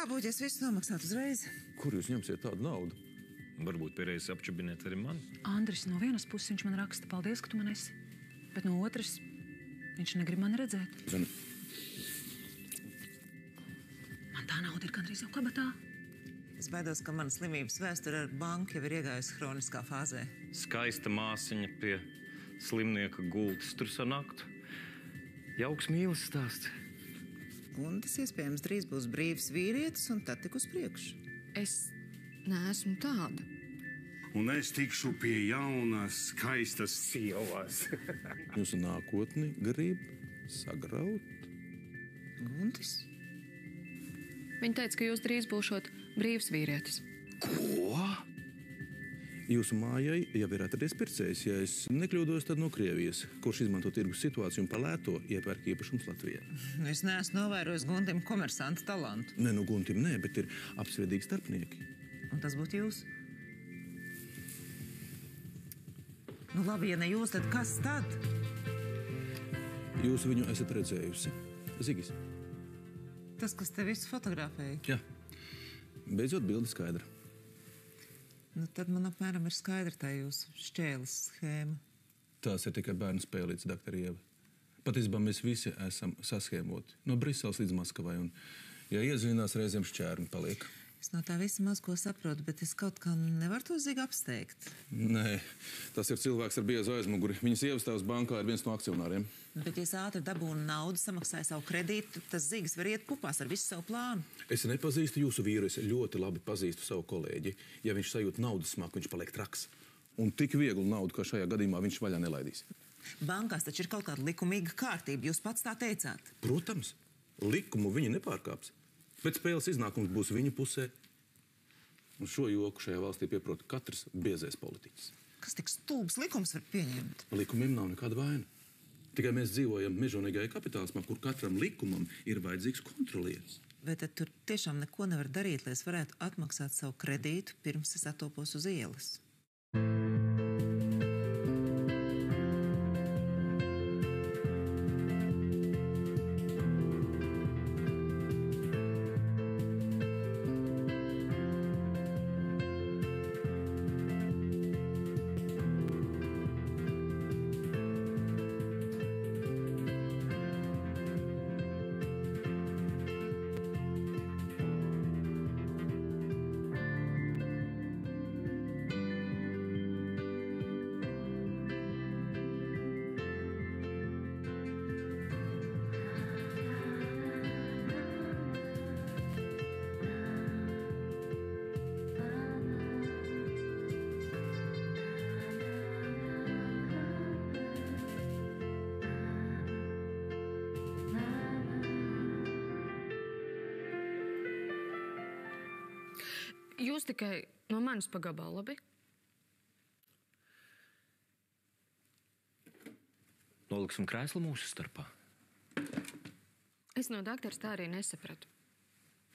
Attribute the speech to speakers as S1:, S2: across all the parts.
S1: Kā būtu, ja es visu nomaksātu uzreiz?
S2: Kur jūs ņemsiet tādu naudu?
S3: Varbūt pierēs apčubinēt arī mani.
S4: Andris, no vienas puses viņš man raksta, paldies, ka tu man esi. Bet no otras, viņš negrib mani redzēt.
S2: Zini.
S4: Man tā nauda ir gandrīz jau kabatā.
S1: Es baidos, ka mana slimības vēsture ar banku jau ir iegājusi hroniskā fāzē.
S3: Skaista māsiņa pie slimnieka gultas tur sanāktu. Jauks mīles stāsts.
S1: Guntis iespējams drīz būs brīvs vīrietis un tad tik uz priekšu.
S5: Es neesmu tāda.
S6: Un es tikšu pie jaunas, skaistas sievas.
S2: Jūsu nākotni grib sagraut?
S1: Guntis?
S5: Viņa teica, ka jūs drīz būšot brīvs vīrietis.
S2: Ko? Jūsu mājai jau ir atradies pircējs, ja es nekļūdos, tad no Krievijas, kurš izmanto tirgus situāciju un pa lēto iepērk īpašums Latvijā.
S1: Es neesmu novērojis Guntim komersanta talantu.
S2: Ne, nu Guntim nē, bet ir apsvedīgi starpnieki.
S1: Un tas būtu jūs? Nu labi, ja ne jūs, tad kas tad?
S2: Jūs viņu esat redzējusi. Zigis.
S1: Tas, kas te visu fotografēja.
S2: Jā. Beidzot bildi skaidra.
S1: Nu tad man apmēram ir skaidra tā jūsu šķēles schēma.
S2: Tās ir tikai bērnu spēlītes, doktor Ieva. Patiesībā mēs visi esam saschēmoti. No Briseles līdz Maskavai. Un, ja iezvinās, reizēm šķērni paliek.
S1: Es no tā visa maz ko saprotu, bet es kaut kā nevaru to Zigu apsteigt.
S2: Nē, tas ir cilvēks ar biezu aizmuguri. Viņas ievastāvs bankā ir viens no akcionāriem.
S1: Bet, ja es ātri dabūnu naudu, samaksāju savu kredītu, tas Zigs var iet pupās ar visu savu plānu.
S2: Es nepazīstu jūsu vīru, es ļoti labi pazīstu savu kolēģi. Ja viņš sajūt naudas smaku, viņš paliek traks. Un tik vieglu naudu, kā šajā gadījumā, viņš vaļā nelaidīs.
S1: Bankās taču ir kaut kāda likumīga kārtība, jūs pats tā teicāt.
S2: Protams, likumu viņi nepārkāps. Bet spēles iznākums būs viņa pusē. Un šo joku šajā valstī pieprot katrs biezais politiķis.
S1: Kas tik stulbs likums var pieņemt?
S2: Likumiem nav nekāda vaina. Tikai mēs dzīvojam mežonīgajā kapitālismā, kur katram likumam ir vajadzīgs kontrolieris.
S1: Vai tad tur tiešām neko nevar darīt, lai es varētu atmaksāt savu kredītu, pirms es attopos uz ielas?
S5: Jūs tikai no manis pagabalu, labi?
S3: Noliksim krēslu mūsu starpā.
S5: Es no doktora tā arī nesapratu.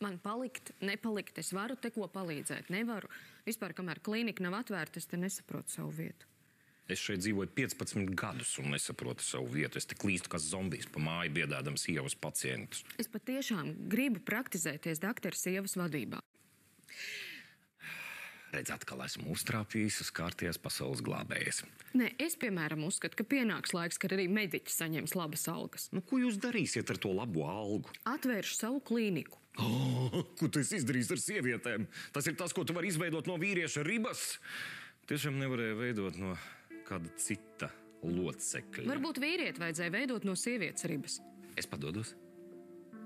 S5: Man palikt, nepalikt, es varu te ko palīdzēt, nevaru. Vispār, kamēr klīnika nav atvērta, es te nesaprotu savu vietu.
S3: Es šeit dzīvoju 15 gadus un nesaprotu savu vietu. Es te klīstu kā zombijs pa māju, biedādams sievas pacientus.
S5: Es patiešām gribu praktizēties doktora sievas vadībā.
S3: Redz, atkal esmu uztrāpījis uz kārtējās pasaules glābējas.
S5: Nē, es, piemēram, uzskatu, ka pienāks laiks, kad arī mediķi saņems labas algas.
S3: Nu, ko jūs darīsiet ar to labo algu?
S5: Atvēršu savu klīniku.
S3: Ko tu esi izdarījis ar sievietēm? Tas ir tas, ko tu vari izveidot no vīrieša ribas. Tiešām nevarēja veidot no kāda cita locekļa.
S5: Varbūt vīrieti vajadzēja veidot no sievietes ribas.
S3: Es padodos.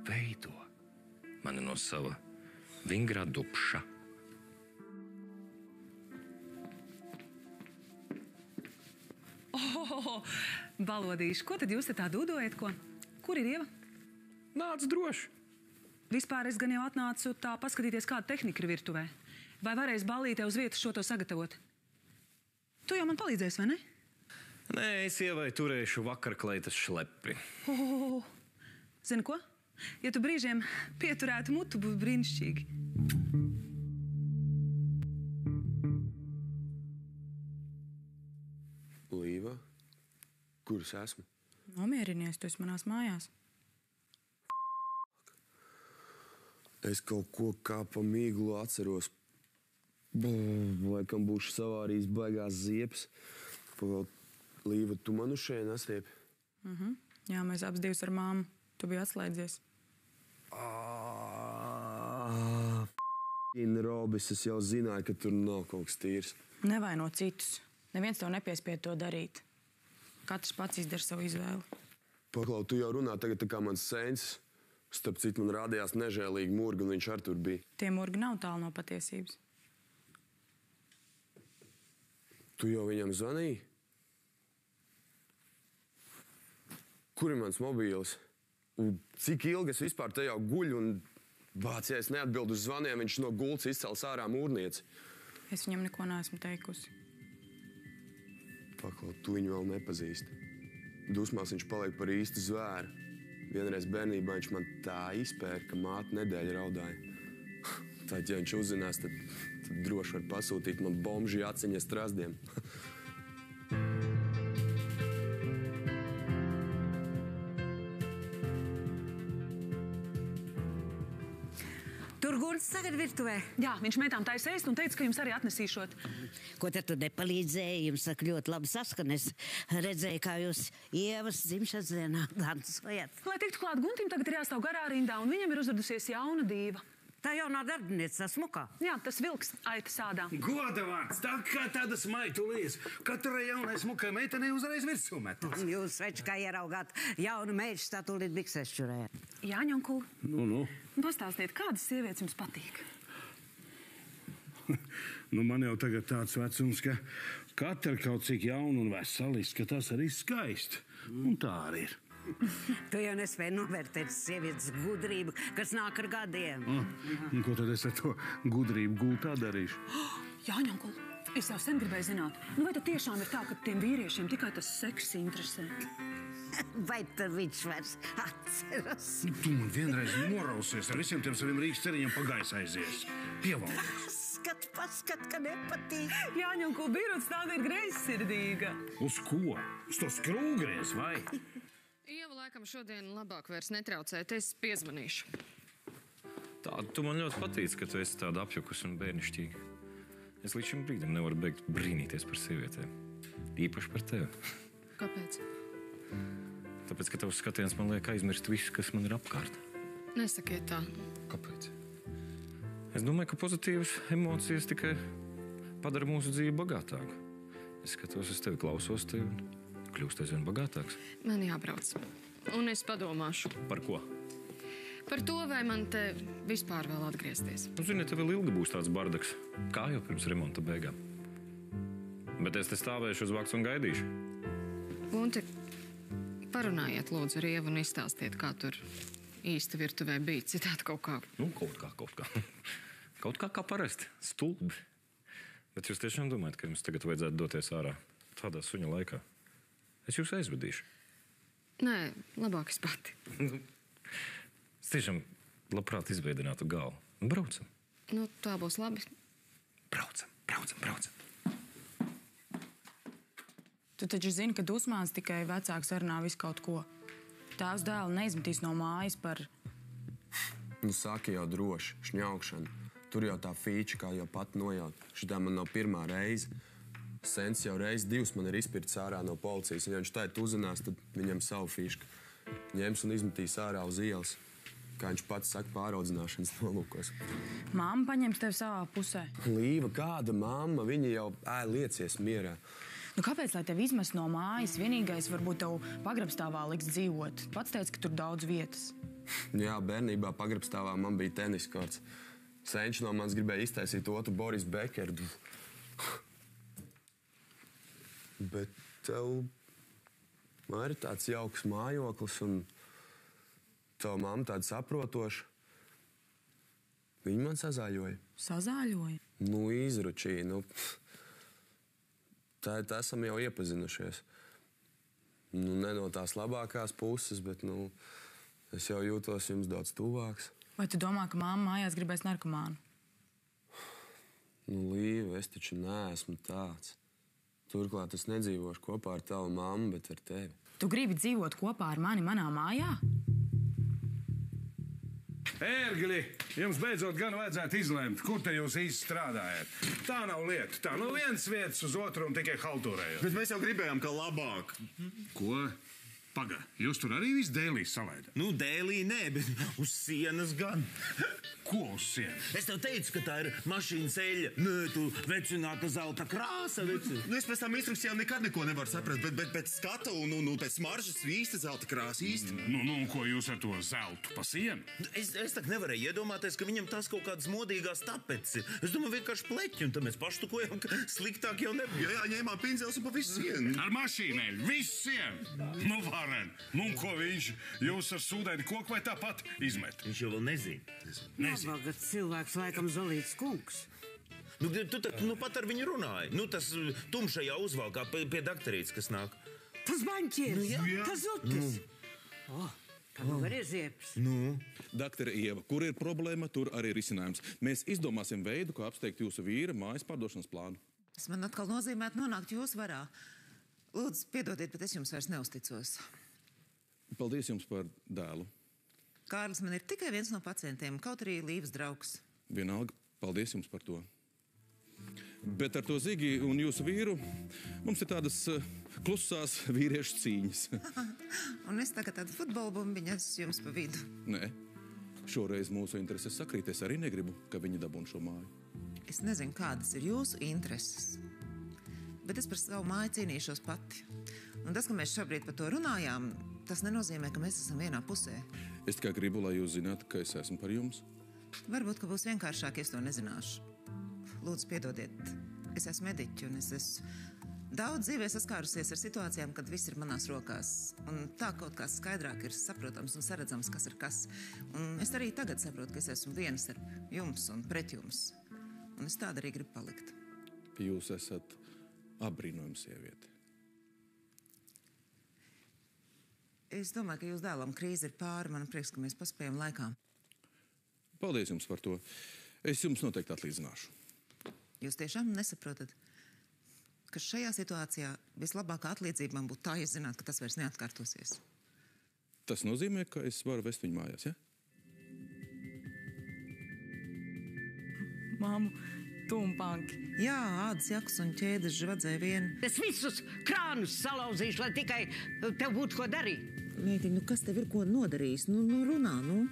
S3: Veido mani no sava vingrā dupša.
S4: Balodīši, ko tad jūs te tā dūdojat, ko? Kur ir Ieva?
S3: Nāc droši.
S4: Vispār es gan jau atnācu tā paskatīties, kāda tehnika ir virtuvē. Vai varēs ballītē uz vietas šo to sagatavot? Tu jau man palīdzēsi, vai ne?
S3: Nē, es Ievai turēšu vakarkleitas šlepi.
S4: Zini ko? Ja tu brīžiem pieturētu mutu, būtu brīnišķīgi.
S7: Līva, kur es esmu?
S8: Nomierinies, tu esi manās mājās.
S7: Es kaut ko kā pa mīglu atceros. Laikam būšu savārījis baigās ziepes. Pavēl, Līva, tu man uz šeit nestiepi?
S4: Jā, mēs abas divas ar māmu. Tu biji atslēdzies.
S7: Robis, es jau zināju, ka tur nav kaut kas tīrs.
S4: Nevaino citus. Neviens tev nepiespied to darīt. Katrs pats izdara savu izvēli.
S7: Paklau, tu jau runā tagad tā kā mans sensis. Starp citu, man rādījās nežēlīgi murgi, un viņš ar tur bija.
S4: Tie murgi nav tālu no patiesības.
S7: Tu jau viņam zvanīji? Kur ir mans mobīls? Un cik ilgi es vispār te jau guļu, un ja es neatbildu uz zvaniem, viņš no gultas izcels ārā mūrnieci.
S4: Es viņam neko neesmu teikusi.
S7: Paklau, tu viņu vēl nepazīsti. Dusmās viņš paliek par īstu zvēru. Vienreiz bērnībā viņš man tā izpēra, ka māte nedēļa raudāja. Tad, ja viņš uzzinās, tad droši var pasūtīt man bomži aciņas trazdiem.
S8: Tur Gunts tagad virtuvē.
S4: Jā, viņš mētām taisa ēst un teica, ka jums arī atnesīšot.
S8: Ko tad tu nepalīdzēji? Jums saka ļoti labi saskan. Es redzēju, kā jūs Ievas dzimšanas dienā dancojat.
S4: Lai tiktu klāt Guntim, tagad ir jāstāv garā rindā, un viņam ir uzradusies jauna dīva.
S8: Tā jaunā darbinieca, tā smukā.
S4: Jā, tas vilks aita sādā.
S6: Goda vārds, tā kā tādas maitu lies. Katrai jaunai smukai meitenei uzreiz virsū metas.
S8: Jūs veči, kā ieraugāt jaunu meitu, tā tūlīt bikses šurē.
S4: Jāņa un Kul,
S6: Nu.
S4: pastāstiet, kādas sievietes jums patīk?
S6: Nu, man jau tagad tāds vecums, ka katra kaut cik jauna un veselis, ka tas arī skaisti. Un tā arī ir.
S8: Tu jau nespēji novērtēt sievietes gudrību, kas nāk ar gadiem.
S6: Un ko tad es ar to gudrību gultā darīšu?
S4: Jāņa un Kul, es jau sen gribēju zināt, nu vai tad tiešām ir tā, ka tiem vīriešiem tikai tas seks interesē?
S8: Vai tad viņš vairs atceras?
S6: Tu man vienreiz norausies ar visiem tiem saviem Rīgas ceriņiem pa gaisa aizies. Pievaldies.
S8: Paskat, ka nepatīk.
S4: Jāņa un Kul, birots tāda ir greizsirdīga.
S6: Uz ko? Uz to skrūgries, vai?
S5: Ieva laikam šodien labāk vairs netraucēt, es piezvanīšu.
S3: Tā, tu man ļoti patīc, ka tu esi tāda apjukus un bērnišķīga. Es līdz šim brīdim nevaru beigt brīnīties par sievietēm. Īpaši par tevi.
S5: Kāpēc?
S3: Tāpēc, ka tavs skatiens man liek aizmirst visu, kas man ir apkārt.
S5: Nesakiet tā.
S3: Kāpēc? Es domāju, ka pozitīvas emocijas tikai padara mūsu dzīvi bagātāku. Es skatos uz tevi, klausos tevi un kļūst aizvien bagātāks.
S5: Man jābrauc. Un es padomāšu.
S3: Par ko?
S5: Par to, vai man te vispār vēl atgriezties.
S3: Nu, zini, tev vēl ilgi būs tāds bardaks, kā jau pirms remonta beigām. Bet es te stāvēšu uz vāks un gaidīšu.
S5: Gunti, parunājiet lūdzu ar Ievu un izstāstiet, kā tur īsti virtuvē bija. Citādi kaut kā.
S3: Nu, kaut kā. Kaut kā parasti. Stulbi. Bet jūs tiešām domājat, ka jums tagad vajadzētu doties ārā tādā suņa laikā? Es jūs aizvedīšu.
S5: Nē, labāk es pati.
S3: Es tiešām labprāt izveidinātu galvu. Braucam.
S5: Nu, tā būs labi.
S3: Braucam.
S4: Tu taču zini, ka dusmās tikai vecāks sarunā visu kaut ko. Tēvs dēlu neizmetīs no mājas par...
S7: Nu, saki jau droši, šņaukšana. Tur jau tā fīča, kā jau pat nojaut. Šitā man nav pirmā reize. Sens jau reiz divas man ir izpirts ārā no policijas. Ja viņš tēt uzzinās, tad viņam savu fīšku ņems un izmetīs ārā uz ielas. Kā viņš pats saka, pāraudzināšanas nolūkos.
S4: Māma paņems tevi savā pusē.
S7: Līva, kāda mamma? Viņa jau liecies mierā.
S4: Nu, kāpēc, lai tevi izmest no mājas? Vienīgais varbūt tev pagrabstāvā liks dzīvot. Pats teica, ka tur daudz vietas.
S7: Jā, bērnībā pagrabstāvā man bija teniskorts. Senčs no manis gribēja iztaisīt otru Boris Bekeru. Bet tev ir tāds jauks mājoklis un tava mamma tāda saprotoša. Viņa man sazāļoja.
S4: Sazāļoja?
S7: Nu, izručīja. Nu, tā esam jau iepazinušies. Nu, ne no tās labākās puses, bet es jau jūtos jums daudz tuvāks.
S4: Vai tu domā, ka mamma mājās gribēs narkomānu?
S7: Nu, Līva, es taču neesmu tāds. Turklāt es nedzīvošu kopā ar tavu mammu, bet ar tevi.
S4: Tu gribi dzīvot kopā ar mani manā mājā?
S6: Ērgļi, jums beidzot gan vajadzētu izlēmt, kur te jūs īsti strādājat. Tā nav lieta. Tā no vienas vietas uz otru un tikai haltūrējot.
S9: Bet mēs jau gribējām, ka labāk.
S6: Ko? Paga, jūs tur arī viss dēlī salaidat?
S9: Nu, dēlī nē, bet uz sienas gan.
S6: Ko uz sienas?
S9: Es tev teicu, ka tā ir mašīnas eļļa. Nē, tu vecināta zelta krāsa. Nu, es pēc tam instrukcijām nekad neko nevaru saprast, bet pēc skata un pēc smaržas īsta zelta krāsa īsti.
S6: Nu, ko jūs ar to zeltu pa sienu?
S9: Es tak nevarēju iedomāties, ka viņam tas kaut kādas modīgās tapets ir. Es domāju, vienkārši pleķi, un tad mēs paštukojam, ka sliktāk jau nebija. Jā, ņēmām pindzels un pa visu sienu.
S6: Ar mašīnēļ, visu sienu. Nu, varen. Nu, ko viņš? Jūs ar sūdaini koku vai tāpat izmet?
S9: Viņš jau vēl nezina.
S8: Nabaga cilvēks, laikam Zolīts kungs.
S9: Nu, tu pat ar viņu runāji. Nu, tas tumšajā uzvalkā pie daktarītes, kas nāk.
S8: Tas baņķieris,
S9: Nu,
S8: tas Utis. Tā nu var iezieps.
S2: Daktare Ieva, kur ir problēma, tur arī risinājums. Mēs izdomāsim veidu, kā apsteigt jūsu vīra mājas pārdošanas plānu.
S1: Tas man atkal nozīmētu nonākt jūsu varā. Lūdzu, piedodiet, bet es jums vairs neusticos.
S2: Paldies jums par dēlu.
S1: Kārlis man ir tikai viens no pacientiem, kaut arī Līvas draugs.
S2: Vienalga, paldies jums par to. Bet ar to Zigi un jūsu vīru mums ir tādas klusās vīriešu cīņas.
S1: Un es tagad tādu futbola bumbiņas jums pa vidu.
S2: Nē, šoreiz mūsu intereses sakrīt. Es arī negribu, ka viņi dabūn šo māju.
S1: Es nezinu, kādas ir jūsu intereses, bet es par savu māju cīnīšos pati. Un tas, ka mēs šobrīd par to runājām, tas nenozīmē, ka mēs esam vienā pusē.
S2: Es tikai gribu, lai jūs zinātu, ka es esmu par jums.
S1: Varbūt, ka būs vienkāršāk, ja es to nezināšu. Lūdzu, piedodiet, es esmu mediķi un es esmu daudz dzīvē saskārusies ar situācijām, kad viss ir manās rokās. Un tā kaut kā skaidrāk ir saprotams un saredzams, kas ir kas. Un es arī tagad saprotu, ka es esmu viens ar jums un pret jums. Un es tāda arī gribu palikt.
S2: Jūs esat apbrīnojama sieviete.
S1: Es domāju, ka jūs dēlam krīze ir pāri. Man prieks, ka mēs paspējam laikā.
S2: Paldies jums par to. Es jums noteikti atlīdzināšu.
S1: Jūs tiešām nesaprotat, ka šajā situācijā vislabākā atlīdzība man būtu tā, ja zinātu, ka tas vairs neatkārtosies.
S2: Tas nozīmē, ka es varu vest viņu mājās, ja?
S10: Māmu, tumpanki.
S1: Jā, ādas jakas un ķēdes žvadzēja vien.
S8: Es visus krānus salauzīšu, lai tikai tev būtu ko darīt.
S1: Meitiņ, nu kas tev ir ko nodarījis? Nu runā, nu.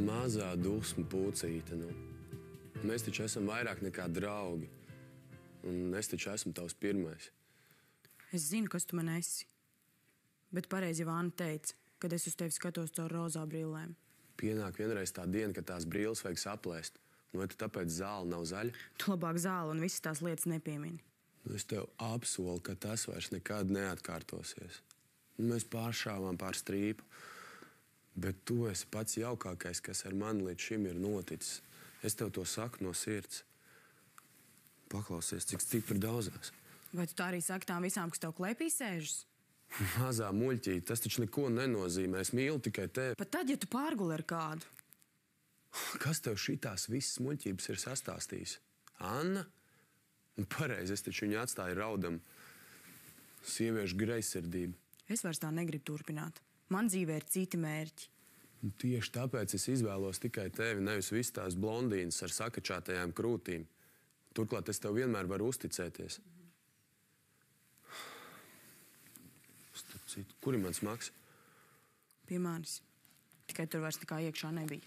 S7: Mazā dusmu pūcīte, nu. Mēs taču esam vairāk nekā draugi. Un es taču esmu tavs pirmais.
S10: Es zinu, kas tu man esi. Bet pareizi Vāna teica, kad es uz tevi skatos caur rozā brillēm.
S7: Pienāk vienreiz tā diena, kad tās brilles vajag saplēst. Nu, vai tu tāpēc zāle nav zaļa?
S10: Tu labāk zāli un visas tās lietas nepiemini.
S7: Nu, es tev apsolu, ka tas vairs nekad neatkārtosies. Nu, mēs pāršāvām pār strīpu. Bet tu esi pats jaukākais, kas ar mani līdz šim ir noticis. Es tev to saku no sirds. Paklausies, cik stipri daudzās.
S10: Vai tu tā arī saki tām visām, kas tev klēpī sēžas?
S7: Mazā muļķīte, tas taču neko nenozīmē. Es mīlu tikai tevi.
S10: Pat tad, ja tu pārguli ar kādu.
S7: Kas tev šitās visas muļķības ir sastāstījis? Anna? Pareizi, es taču viņu atstāju raudam. Sieviešu greizsirdība.
S10: Es vairs tā negribu turpināt. Man dzīvē ir citi mērķi.
S7: Tieši tāpēc es izvēlos tikai tevi, nevis visas tās blondīnas ar sakačātajām krūtīm. Turklāt es tev vienmēr varu uzticēties. Starp citu, kur ir mans maks?
S10: Pie manis. Tikai tur vairs nekā iekšā nebija.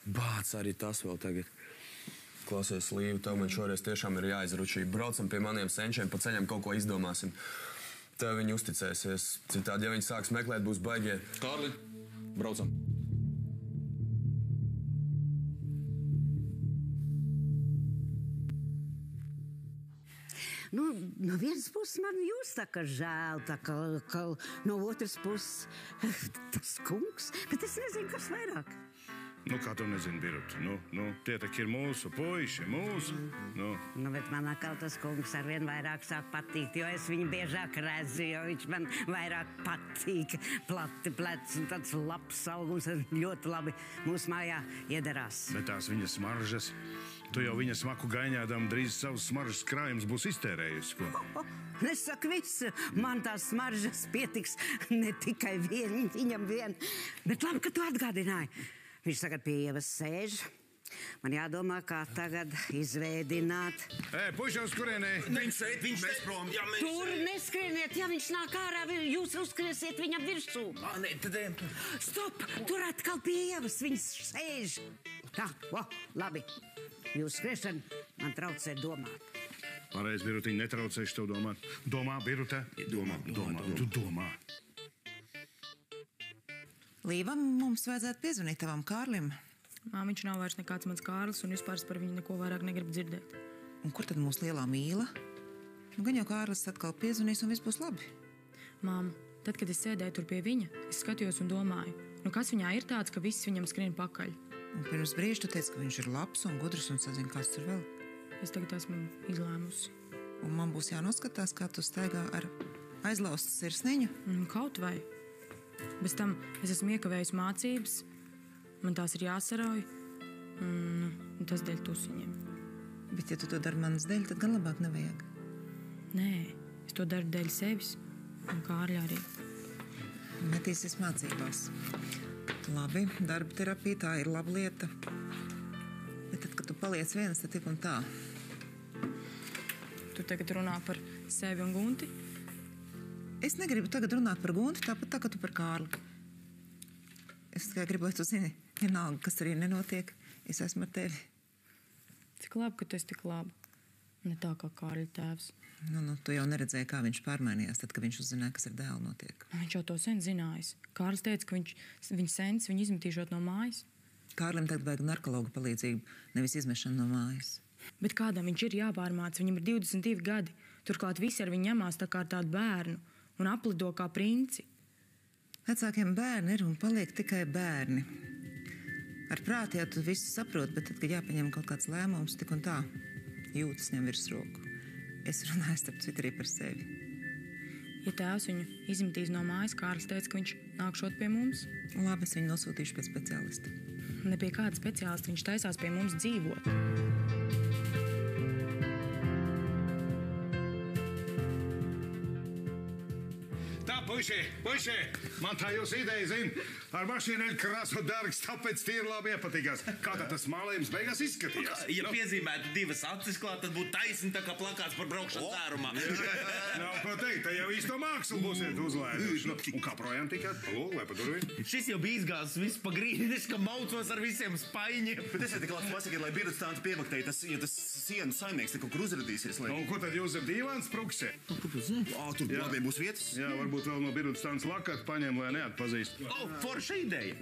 S7: Bāc, arī tas vēl tagad. Klausies, Līva, tev man šoreiz tiešām ir jāizručī. Braucam pie maniem senčiem, pa ceļam kaut ko izdomāsim. Tev viņi uzticēsies. Citādi, ja viņi sāks meklēt, būs baigie.
S2: Kārli, braucam.
S8: Nu, no vienas puses man jūs tā kā žēl, tā kā no otras puses tas kungs, bet es nezinu, kas vairāk.
S6: Nu, kā tu nezini, Birut? Nu, tie tak ir mūsu puiši, mūsu. Nu,
S8: bet man atkal tas kungs arvien vairāk sāk patikt, jo es viņu biežāk redzu, jo viņš man vairāk patīk. Plati pleci un tāds labs augums ļoti labi mūsu mājā iedarās.
S6: bet tās viņas smaržas. Tu jau viņa smaku gaņādām drīz savus smaržas krājumus būs iztērējusi, ko?
S8: Nesaku visu, man tās smaržas pietiks ne tikai viņam vien. Bet labi, ka tu atgādināji. Viņš tagad pie Ievas sēž. Man jādomā, kā tagad izveidināt.
S6: Puiši, uz kurienē?
S9: Viņš šeit, viņš mēs prom. Ja mēs...
S8: Tur neskrieniet, ja viņš nāk ārā, jūs uzskriesiet viņam virsū.
S9: Nē, tad ejam.
S8: Stop, tur atkal pie Ievas, viņas sēž. Tā, labi. Jūs skriešana man traucē domāt.
S6: Pareiz, Birutiņ, netraucēšu tev domāt. Domā, Birutē?
S9: Domā.
S6: Tu domā.
S1: Līvam, mums vajadzētu piezvanīt tavam Kārlim.
S10: Viņš nav vairs nekāds mans Kārlis, un vispār par viņu neko vairāk negribu dzirdēt.
S1: Un kur tad mūsu lielā mīla? Gan jau Kārlis atkal piezvanīs, un viss būs labi.
S10: Māma, tad, kad es sēdēju tur pie viņa, es skatījos un domāju, kas viņā ir tāds, ka viss viņam skrien pakaļ.
S1: Un pirms brīža tu teici, ka viņš ir labs un gudrs un sazina, kāds tur vēl.
S10: Es tagad esmu izlēmusi.
S1: Un man būs jānoskatās, kā tu staigā ar aizlaustu sirsniņu?
S10: Kaut vai. Bez tam es esmu iekavējusi mācības, man tās ir jāsarauj, un tas dēļ tusiņiem.
S1: Bet ja tu to dari manas dēļ, tad gan labāk nevajag.
S10: Nē, es to daru dēļ sevis, un Kārļa arī.
S1: Metīsies mācībās. Labi, darba terapija, tā ir laba lieta. Bet tad, kad tu paliec viens, tad tik un tā.
S10: Tu tagad runā par sevi un Gunti?
S1: Es negribu tagad runāt par Gunti, tāpat tā, kā tu par Kārli. Es tikai gribu, lai tu zini, vienalga, kas arī nenotiek, es esmu ar tevi.
S10: Cik labi, ka tu esi tik laba. Ne tā kā Kārļa tēvs.
S1: Tu jau neredzēji, kā viņš pārmainījās, tad, kad viņš uzzināja, kas ar dēlu notiek.
S10: Viņš jau to sen zinājis. Kārlis teica, ka viņa sens viņu izmetīšot no mājas.
S1: Kārlim tagad vajag narkologa palīdzību, nevis izmešanu no mājas.
S10: Bet kādam viņš ir jāpārmāca? Viņam ir 22 gadi. Turklāt visi ar viņu ņemās tā kā ar tādu bērnu un aplido kā princi.
S1: Vecākiem bērni ir un paliek tikai bērni. Ar prāti jau tu visu saproti, bet tad, kad jāpaņem kaut kāds lēmums, tik un tā jūtas ņem virsroku. Es runāju starp citu arī par sevi.
S10: Ja tēvs viņu izmetīs no mājas, Kārlis teica, ka viņš nākšot pie mums.
S1: Labi, es viņu nosūtīšu pie speciālista.
S10: Ne pie kāda speciālista, viņš taisās pie mums dzīvot.
S6: Tā, puiši, man tā jūs ideja, zin, ar mašīnu krāsu dārgs, tāpēc tie ir labi iepatīkās. Kā tad tas mālējums beigās izskatījās?
S9: Ja piezīmētu divas acis klāt, tad būtu taisni tā kā plakāts par braukšanu cērumā.
S6: Nav ko teikt, te jau īsto mākslu būsiet uzlēduši. Un kā projām tikāt? Lūk, vai pa durvīm?
S9: Šis jau bija izgāzis viss pa grīdis, ka maucos ar visiem spaiņiem. Bet es tik labs pasakiet, lai Birds tādu pievaktēji, ja tas sienu saimnieks te kaut kur uzradīsies.
S6: Un ko tad jūs ar dīvāns pruksē?
S9: Tur labi būs vietas.
S6: Jā, varbūt vēl no Birds tāns lakāt paņem, lai neatpazīst.
S9: Forša ideja.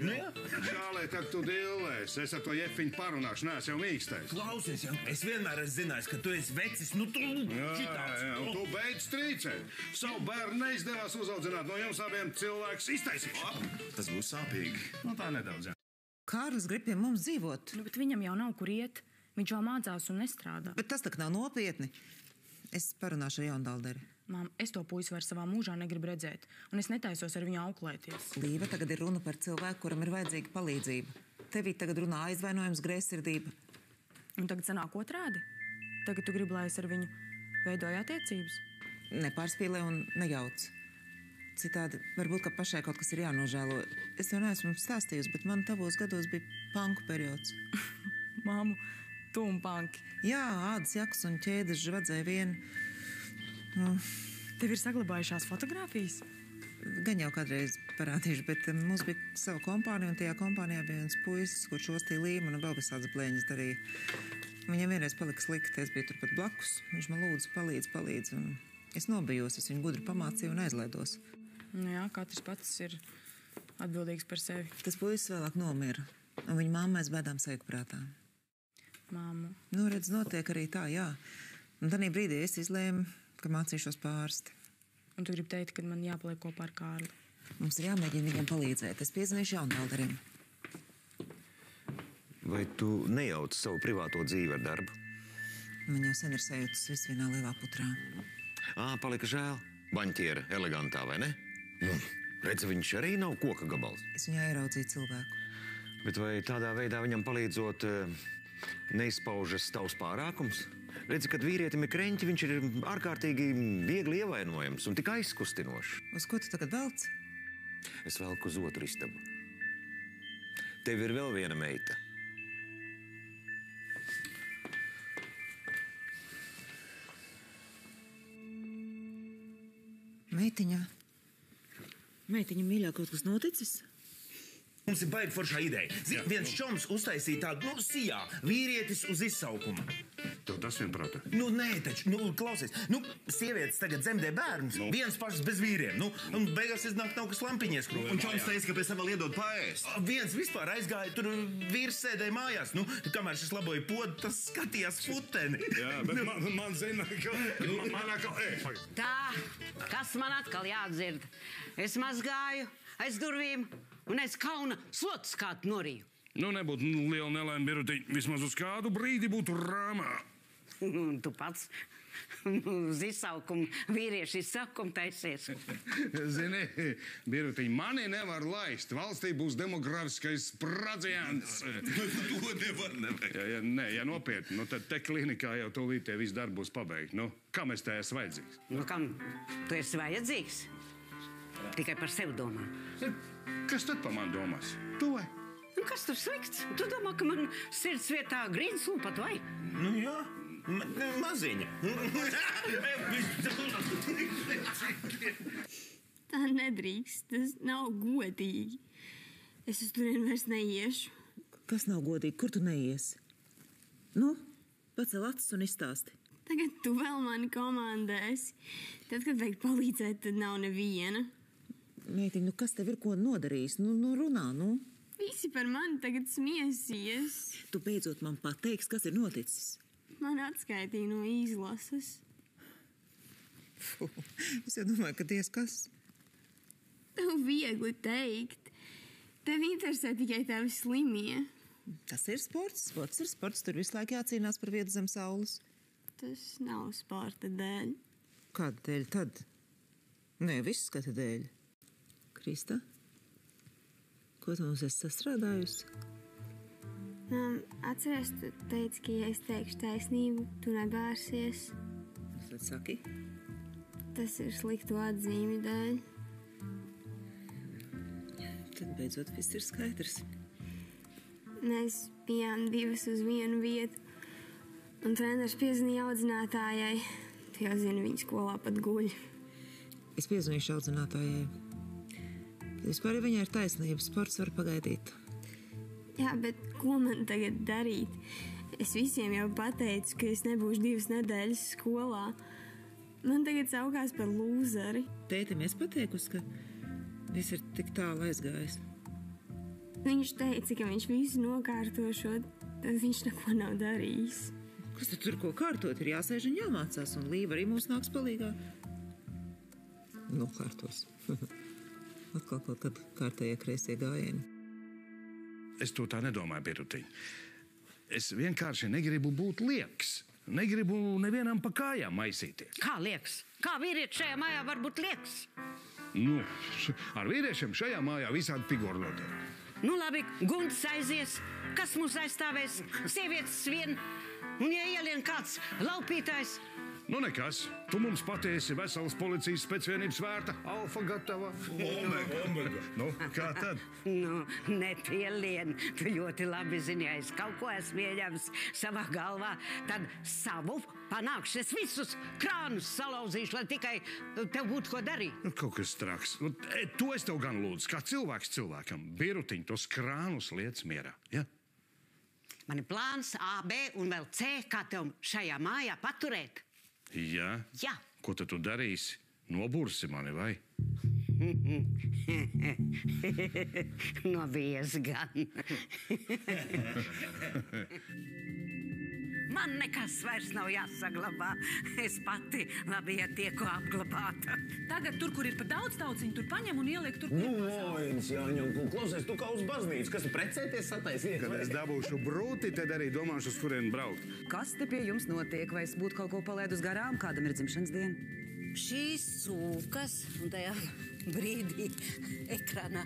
S6: Šālē, tad tu dillēs. Es ar to jefiņu parunāšu, neesmu jau mīkstais.
S9: Klausies, jau. Es vienmēr esmu zinājis, ka tu esi vecis, tu šitāds.
S6: Jā, un tu beidz strīcēt. Savu bērnu neizdevās uzaudzināt, no jums abiem cilvēks iztaisīšu.
S9: Tas būs sāpīgi.
S6: Tā nedaudz, jā.
S1: Kārlis grib pie mums dzīvot.
S10: Bet viņam jau nav kur iet. Viņš vēl mācās un nestrādā.
S1: Bet tas tak nav nopietni. Es parunāšu ar Jaundalderi.
S10: Mām, es to puisi vairs savā mūžā negribu redzēt, un es netaisos ar viņu auklēties.
S1: Līva, tagad ir runa par cilvēku, kuram ir vajadzīga palīdzība. Tevī tagad runā aizvainojums, greizsirdība.
S10: Un tagad sanāk otrādi? Tagad tu gribi, lai es ar viņu veidoju attiecības?
S1: Nepārspīlē un nejauc. Citādi varbūt, ka pašai kaut kas ir jānožēlo. Es jau neesmu stāstījusi, bet man tavos gados bija panku periods.
S10: Māmu, tu un panki.
S1: Jā, ādas jakas un ķēdes žvadzēja vien.
S10: Tev ir saglabājušās fotogrāfijas?
S1: Gan jau kādreiz parādīšu, bet mums bija sava kompānija, un tajā kompānijā bija viens puisis, kurš ostīja līmeni un vēl visādas blēņas darīja. Viņam vienreiz palika slikti, es biju turpat blakus. Viņš man lūdzu, palīdz, un es nobijos, es viņu gudri pamācīju un aizlaidos.
S10: Jā, katrs pats ir atbildīgs par sevi.
S1: Tas puisis vēlāk nomira, un viņa mamma mēs bēdām sajūgu prātā.
S10: Māmu.
S1: Redz, notiek arī tā, jā. Un tanī brīdī es izlēmu, ka mācīšos pārsti.
S10: Un tu gribi teikt, ka man jāpaliek kopā ar Kārli?
S1: Mums ir jāmēģina viņiem palīdzēt. Es piezvanīšu Jaundalderim.
S11: Vai tu nejauc savu privāto dzīvi ar darbu?
S1: Man jau sen ir sajūtas viss vienā lielā putrā.
S11: Palika žēl. Baņķiera elegantā, vai ne? Redz, viņš arī nav koka gabals.
S1: Es viņā ieraudzīju cilvēku.
S11: Bet vai tādā veidā viņam palīdzot, neizpaužas tavs pārākums. Redzi, kad vīrietim ir kreņķi, viņš ir ārkārtīgi viegli ievainojams un tik aizkustinošs.
S1: Uz ko tu tagad velc?
S11: Es velku uz otru istabu. Tev ir vēl viena meita.
S1: Meitiņā. Meitiņa mīļā, kaut kas noticis?
S9: Mums ir baigi foršā ideja. Zini, viens čoms uztaisīja tādu, sijā, vīrietis uz izsaukumu.
S6: Tev tas vienprātā?
S9: Nē, taču, klausies. Sievietes tagad dzemdē bērnus, viens pašas bez vīriem. Un beigās iznāk nav kas lampiņies krūvē.
S6: Un čoms teica, ka pēc tam vēl iedod paēst.
S9: Viens vispār aizgāja, tur vīrs sēdēja mājās. Kamēr šis laboja podu, tas skatījās futeni.
S6: Jā, bet man zina, ka...
S8: Tā, kas man atkal jādzird? Es mazgāju aiz durvīm un aiz kauna slotus kādu norīju.
S6: Nebūtu liela nelaime, Birutiņ. Vismaz uz kādu brīdi būtu rāmā.
S8: Tu pats uz izsaukumu, vīriešu izsaukumu taisies.
S6: Zini, Birutiņ, mani nevar laist. Valstī būs demografiskais sprādziens.
S9: To nevar.
S6: Ja nopietni, tad te klinikā jau tūlīt tie visi darbi būs pabeigti. Kam es te esmu vajadzīgs?
S8: Kam tu esi vajadzīgs? Tikai par sevi domā.
S6: Kas tad par mani domās? Tu vai?
S8: Kas tur slikts? Tu domā, ka man sirds vietā grīns lūpat vai?
S9: Jā, maziņa.
S12: Tā nedrīkst, tas nav godīgi. Es uz turieni vairs neiešu.
S1: Kas nav godīgi? Kur tu neiesi? Pacel acis un izstāsti.
S12: Tagad tu vēl mani komandēsi. Tad, kad vajag palīdzēt, tad nav neviena.
S1: Meitiņ, kas tev ir ko nodarījis? Runā.
S12: Visi par mani tagad smiesies.
S1: Tu beidzot man pateiksi, kas ir noticis.
S12: Man atskaitīja no izlases.
S1: Es jau domāju, ka diez kas.
S12: Tev viegli teikt. Tev interesē tikai tavi slimie.
S1: Tas ir sports. Sports ir sports. Tur visu laiku jācīnās par vietu zem saules.
S12: Tas nav sporta dēļ.
S1: Kāda dēļ tad? Nē, visu skata dēļ. Krista? Ko tu mums esi sastrādājusi?
S12: Atceries, tu teici, ka, ja es teikšu taisnību, tu nebērsies.
S1: Tad saki?
S12: Tas ir sliktu atzīmi dēļ.
S1: Tad beidzot viss ir skaidrs.
S12: Mēs bijām divas uz vienu vietu, un treneris piezvanīja audzinātājai. Tu jau zini, viņa skolā pat guļ.
S1: Es piezvanīšu audzinātājai. Vispār, ja viņai ir taisnība, sports var pagaidīt.
S12: Jā, bet ko man tagad darīt? Es visiem jau pateicu, ka es nebūšu 2 nedēļas skolā. Man tagad saukās par lūzeri.
S1: Tētim es pateikusi, ka viss ir tik tālu aizgājis.
S12: Viņš teica, ka viņš visu nokārtošot, tad viņš neko nav darījis.
S1: Kas tu tur ko kārtot? Ir jāsēž un jāmācās, un Līva arī mums nāks palīgā. Nokārtos. Atkal kaut kad kārtējie kreisie gājieni.
S6: Es to tā nedomāju, Birutiņ. Es vienkārši negribu būt lieks. Negribu nevienam pa kājām maisīties.
S8: Kā lieks? Kā vīrietis šajā mājā var būt lieks?
S6: Ar vīriešiem šajā mājā visādi figūri notiek.
S8: Labi, Gunts aizies. Kas mūs aizstāvēs? Sievietes vien. Un ja ielien kāds laupītājs?
S6: Nekas. Tu mums patiesi veselas policijas specvienības vērta. Alfa gatava. Omega. Kā tad?
S8: Nepielien. Tu ļoti labi zini, ja es kaut ko esmu ieņems savā galvā, tad savu panākšu. Es visus krānus salauzīšu, lai tikai tev būtu ko darīt.
S6: Kaut kas traks. To es tev gan lūdzu, kā cilvēks cilvēkam. Birutiņ, tos krānus liec mierā, ja?
S8: Man ir plāns A, B un vēl C, kā tev šajā mājā paturēt.
S6: Jā?
S8: Jā.
S6: Ko tad tu darīsi? Nobursi mani, vai?
S8: Nobies gan. Man nekas vairs nav jāsaglabā. Es pati labi tieku apglabāta.
S4: Tagad tur, kur ir par daudz tauciņu, tur paņem un ieliek tur.
S9: Vājums, Jāņem, klausies, tu kā uz baznīcu. Kas tu precēties sataisies?
S6: Kad es dabūšu brūti, tad arī domāšu, uz kurien braukt.
S13: Kas te pie jums notiek? Vai es būtu kaut ko palaidus garām? Kādam ir dzimšanas diena?
S8: šīs cūkas, un tajā brīdī ekrānā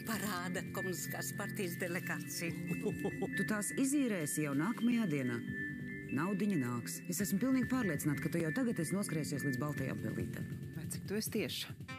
S8: parāda komunistiskās partijas delegāciju.
S13: Tu tās izīrēsi jau nākamajā dienā. Naudiņa nāks. Es esmu pilnīgi pārliecināta, ka tu jau tagad esi noskrēsies līdz baltajām pelītēm.
S1: Vai cik tu esi tieši?